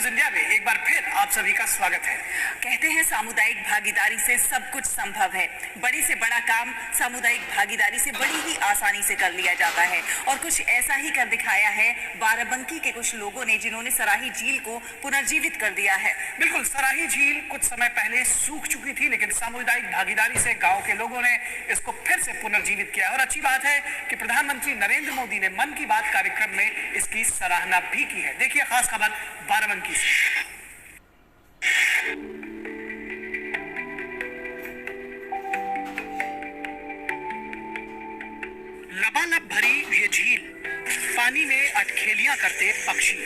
News India में एक बार फिर आप सभी का स्वागत है। कहते हैं सामुदायिक भागीदारी से सब कुछ संभव है। बड़े से बड़ा काम सामुदायिक भागीदारी से बड़ी ही आसानी से कर लिया जाता है और कुछ ऐसा ही कर दिखाया है बाराबंकी के कुछ लोगों ने, जिन्होंने सराही झील को पुनर्जीवित कर दिया है। बिल्कुल, सराही झील कुछ समय पहले सूख चुकी थी, लेकिन सामुदायिक भागीदारी से गांव के लोगों ने इसको फिर से पुनर्जीवित किया। और अच्छी बात है कि प्रधानमंत्री नरेंद्र मोदी ने मन की बात कार्यक्रम में इसकी सराहना भी की है। देखिए खास खबर बाराबंकी से। लबालब भरी ये झील, पानी में अटखेलियां करते पक्षी,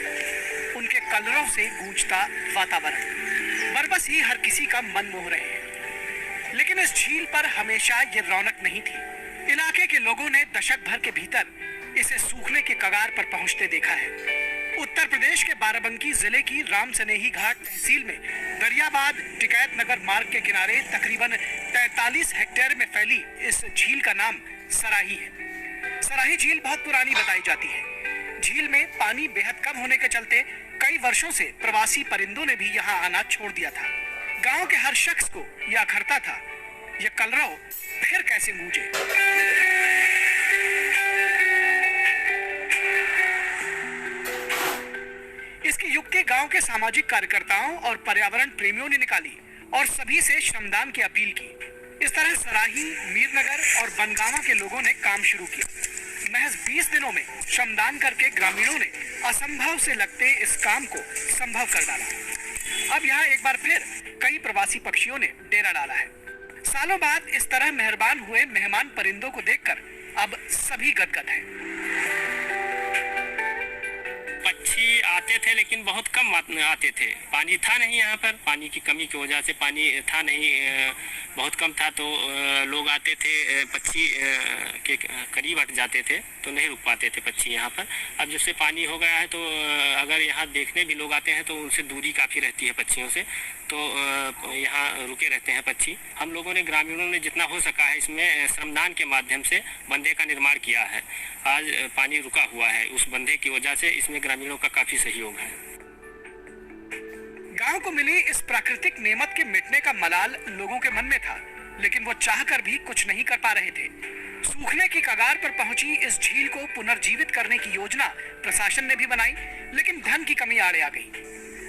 उनके कलरों से गूंजता वातावरण बरबस ही हर किसी का मन मोह रहे हैं। लेकिन इस झील पर हमेशा ये रौनक नहीं थी। इलाके के लोगों ने दशक भर के भीतर इसे सूखने के कगार पर पहुंचते देखा है। उत्तर प्रदेश के बाराबंकी जिले की राम सनेही घाट तहसील में दरियाबाद टिकैत नगर मार्ग के किनारे तकरीबन 43 हेक्टेयर में फैली इस झील का नाम सराही है। सराही झील बहुत पुरानी बताई जाती है। झील में पानी बेहद कम होने के चलते कई वर्षों से प्रवासी परिंदों ने भी यहाँ आना छोड़ दिया था। गांव के हर शख्स को यह अखरता था, यह कलरव फिर कैसे गूंजे। इसकी युक्ति गांव के सामाजिक कार्यकर्ताओं और पर्यावरण प्रेमियों ने निकाली और सभी से श्रमदान की अपील की। इस तरह सराही, मीरनगर और बनगांवा के लोगों ने काम शुरू किया। महज 20 दिनों में श्रमदान करके ग्रामीणों ने असंभव से लगते इस काम को संभव कर डाला। अब यहाँ एक बार फिर कई प्रवासी पक्षियों ने डेरा डाला है। सालों बाद इस तरह मेहरबान हुए मेहमान परिंदों को देखकर अब सभी गदगद हैं। पक्षी आते थे लेकिन बहुत कम आते थे। पानी था नहीं यहाँ पर, पानी की कमी की वजह से पानी था नहीं, बहुत कम था, तो लोग आते थे, पक्षी के करीब हट जाते थे तो नहीं रुक पाते थे पक्षी यहाँ पर। अब जब से पानी हो गया है तो अगर यहाँ देखने भी लोग आते हैं तो उनसे दूरी काफ़ी रहती है पक्षियों से, तो यहाँ रुके रहते हैं पक्षी। हम लोगों ने, ग्रामीणों ने जितना हो सका है इसमें श्रमदान के माध्यम से बंधे का निर्माण किया है। आज पानी रुका हुआ है, उस बंधे की वजह से इसमें ग्रामीणों का काफ़ी सहयोग है। गांव को मिली इस प्राकृतिक नेमत के मिटने का मलाल लोगों के मन में था, लेकिन वो चाहकर भी कुछ नहीं कर पा रहे थे। सूखने की कगार पर पहुंची इस झील को पुनर्जीवित करने की योजना प्रशासन ने भी बनाई, लेकिन धन की कमी आड़े आ गई।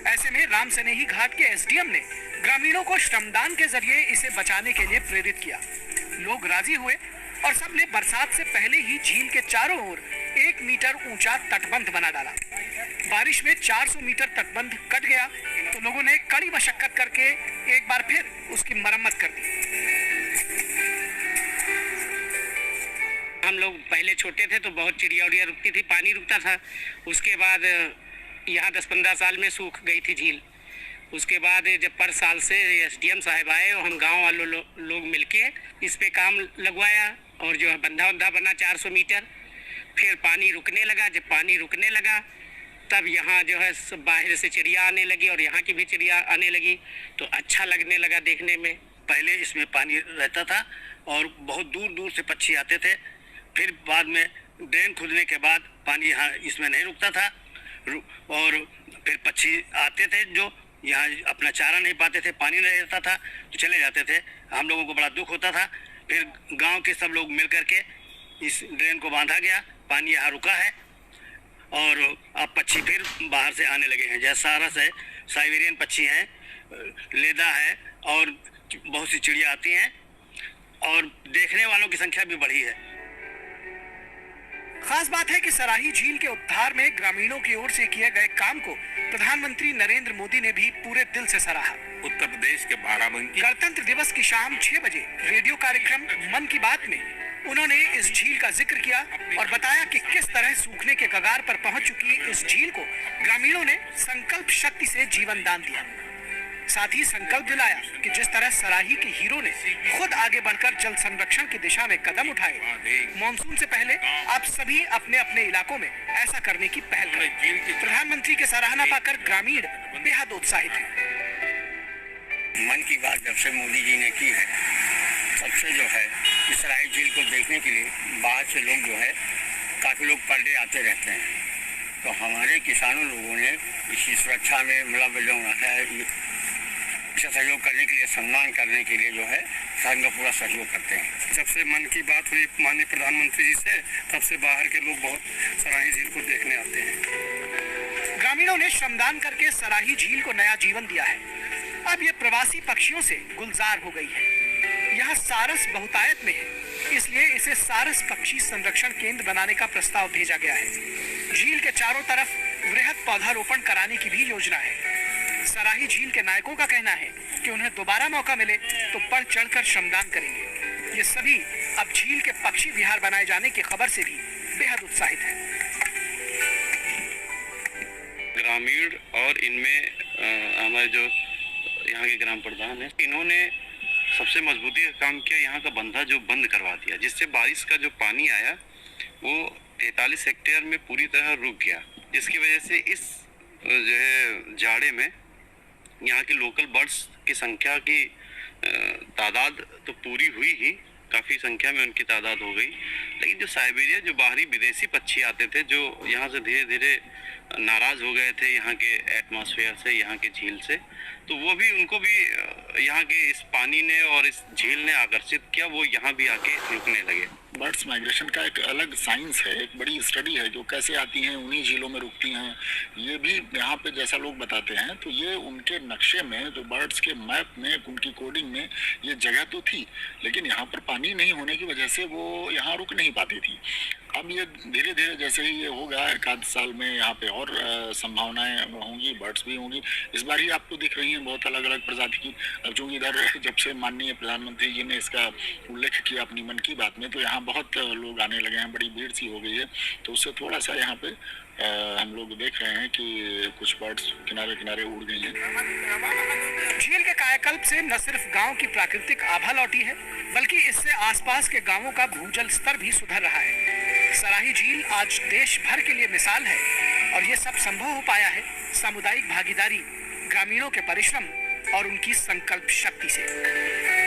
ऐसे में राम सनेही घाट के एसडीएम ने ग्रामीणों को श्रमदान के जरिए इसे बचाने के लिए प्रेरित किया। लोग राजी हुए और सबने बरसात से पहले ही झील के चारों ओर 1 मीटर ऊंचा तटबंध बना डाला। बारिश में 400 मीटर तटबंध कट गया तो लोगों ने कड़ी मशक्कत करके एक बार फिर उसकी मरम्मत कर दी। हम लोग पहले छोटे थे तो बहुत चिड़िया उड़िया रुकती थी, पानी रुकता था। उसके बाद यहाँ 10-15 साल में सूख गई थी झील। उसके बाद जब पर साल से एसडीएम साहब आए और हम गांव वालों लोग मिलके इस पे काम लगवाया और जो है बंधा बना 400 मीटर। फिर पानी रुकने लगा। जब पानी रुकने लगा तब यहाँ जो है सब बाहर से चिड़िया आने लगी और यहाँ की भी चिड़िया आने लगी, तो अच्छा लगने लगा देखने में। पहले इसमें पानी रहता था और बहुत दूर दूर से पक्षी आते थे। फिर बाद में ड्रेन खुदने के बाद पानी यहाँ इसमें नहीं रुकता था और फिर पक्षी आते थे जो यहाँ अपना चारा नहीं पाते थे, पानी नहीं रहता था तो चले जाते थे। हम लोगों को बड़ा दुख होता था। फिर गांव के सब लोग मिल करके इस ड्रेन को बांधा गया, पानी यहाँ रुका है और अब पक्षी फिर बाहर से आने लगे हैं। जैसे सारस है, साइबेरियन पक्षी हैं, लेदा है और बहुत सी चिड़िया आती हैं और देखने वालों की संख्या भी बढ़ी है। खास बात है कि सराही झील के उद्धार में ग्रामीणों की ओर से किए गए काम को प्रधानमंत्री नरेंद्र मोदी ने भी पूरे दिल से सराहा। उत्तर प्रदेश के बाराबंकी गणतंत्र दिवस की शाम 6 बजे रेडियो कार्यक्रम मन की बात में उन्होंने इस झील का जिक्र किया और बताया कि किस तरह सूखने के कगार पर पहुंच चुकी इस झील को ग्रामीणों ने संकल्प शक्ति से जीवन दान दिया। साथ ही संकल्प दिलाया कि जिस तरह सराही के हीरो ने खुद आगे बढ़कर जल संरक्षण की दिशा में कदम उठाए, मॉनसून से पहले आप सभी अपने अपने इलाकों में ऐसा करने की पहल करें। प्रधानमंत्री की सराहना पाकर ग्रामीण बेहद उत्साहित हैं। मन की बात जब से मोदी जी ने की है तब से जो है इस सराही झील को देखने के लिए बाहर से लोग जो है काफ़ी लोग पर डे आते रहते हैं तो हमारे किसानों लोगों ने इसी सुरक्षा में मतलब जो है इसका सहयोग करने के लिए, सम्मान करने के लिए जो है सरकार का पूरा सहयोग करते हैं। जब से मन की बात हुई माननीय प्रधानमंत्री जी से, तब से बाहर के लोग बहुत सराही झील को देखने आते हैं। ग्रामीणों ने श्रमदान करके सराही झील को नया जीवन दिया है। अब ये प्रवासी पक्षियों से गुलजार हो गई है। यहाँ सारस बहुतायत में है, इसलिए इसे सारस पक्षी संरक्षण केंद्र बनाने का प्रस्ताव भेजा गया है। झील के चारों तरफ वृहद पौधारोपण कराने की भी योजना है। सराही झील के नायकों का कहना है कि उन्हें दोबारा मौका मिले तो बढ़ चढ़कर श्रमदान करेंगे। ये सभी अब झील के पक्षी विहार बनाए जाने की खबर से भी बेहद उत्साहित हैं। ग्रामीण और इनमें हमारे जो यहाँ के ग्राम प्रधान हैं, इन्होंने सबसे मजबूती का काम किया। यहाँ का बंधा जो बंद करवा दिया, जिससे बारिश का जो पानी आया वो 43 हेक्टेयर में पूरी तरह रुक गया, जिसकी वजह से इस जो है जाड़े में यहाँ की लोकल बर्ड्स की संख्या की तादाद तो पूरी हुई ही, काफ़ी संख्या में उनकी तादाद हो गई। लेकिन जो साइबेरिया, जो बाहरी विदेशी पक्षी आते थे, जो यहाँ से धीरे धीरे नाराज़ हो गए थे यहाँ के एटमॉस्फेयर से, यहाँ के झील से, तो वो भी, उनको भी यहाँ के इस पानी ने और इस झील ने आकर्षित किया। वो यहाँ भी आके रुकने लगे। बर्ड्स माइग्रेशन का एक अलग साइंस है, एक बड़ी स्टडी है, जो कैसे आती हैं, उन्हीं झीलों में रुकती हैं। ये भी यहाँ पे जैसा लोग बताते हैं, तो ये उनके नक्शे में, जो बर्ड्स के मैप में, उनकी कोडिंग में ये जगह तो थी, लेकिन यहाँ पर पानी नहीं होने की वजह से वो यहाँ रुक नहीं पाती थी। अब ये धीरे धीरे जैसे ही ये होगा, एक आध साल में यहाँ पे और संभावनाएं होंगी, बर्ड्स भी होंगी। इस बार ही आपको दिख रही हैं बहुत अलग अलग प्रजाति की। अब चूँकि इधर जब से माननीय प्रधानमंत्री जी ने इसका उल्लेख किया अपनी मन की बात में, तो यहाँ बहुत लोग आने लगे हैं, बड़ी भीड़ सी हो गई है। तो उससे थोड़ा सा यहाँ पे हम लोग देख रहे हैं कि कुछ बर्ड्स किनारे किनारे उड़ गई हैं। झील के कायाकल्प से न सिर्फ गांव की प्राकृतिक आभा लौटी है, बल्कि इससे आसपास के गांवों का भूजल स्तर भी सुधर रहा है। सराही झील आज देश भर के लिए मिसाल है, और ये सब संभव हो पाया है सामुदायिक भागीदारी, ग्रामीणों के परिश्रम और उनकी संकल्प शक्ति से।